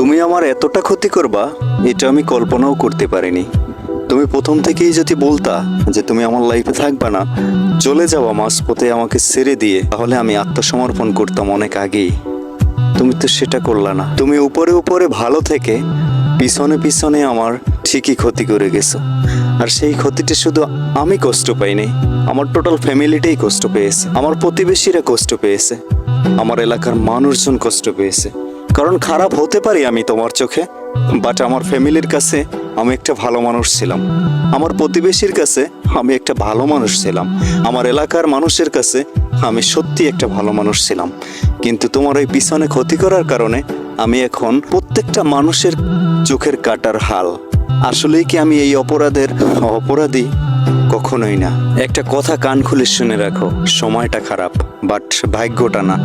তুমি আমার এতটা ক্ষতি করবা এটা আমি কল্পনাও করতে পারিনি। তুমি প্রথম থেকেই যদি বলতা যে তুমি আমার লাইফে থাকবা না, চলে যাওয়া মাঝপথে আমাকে ছেড়ে দিয়ে, তাহলে আমি আত্মসমর্পণ করতাম অনেক আগেই। তুমি তো সেটা করলা না। তুমি উপরে উপরে ভালো থেকে পিছনে পিছনে আমার ঠিকই ক্ষতি করে গেছো। আর সেই ক্ষতিটা শুধু আমি কষ্ট পাইনি, আমার টোটাল ফ্যামিলিটাই কষ্ট পেয়েছে, আমার প্রতিবেশীরা কষ্ট পেয়েছে, আমার এলাকার মানুষজন কষ্ট পেয়েছে। কারণ খারাপ হতে পারি আমি তোমার চোখে, বাট আমার ফ্যামিলির কাছে আমি একটা ভালো মানুষ ছিলাম, আমার প্রতিবেশীর কাছে আমি একটা ভালো মানুষ ছিলাম, আমার এলাকার মানুষের কাছে আমি সত্যি একটা ভালো মানুষ ছিলাম। কিন্তু তোমার ওই পিছনে ক্ষতি করার কারণে আমি এখন প্রত্যেকটা মানুষের চোখের কাটার হাল। আসলেই কি আমি এই অপরাধের অপরাধী? কখনোই না। একটা কথা কান খুলে শুনে রাখো, সময়টা খারাপ বাট ভাগ্যটা না।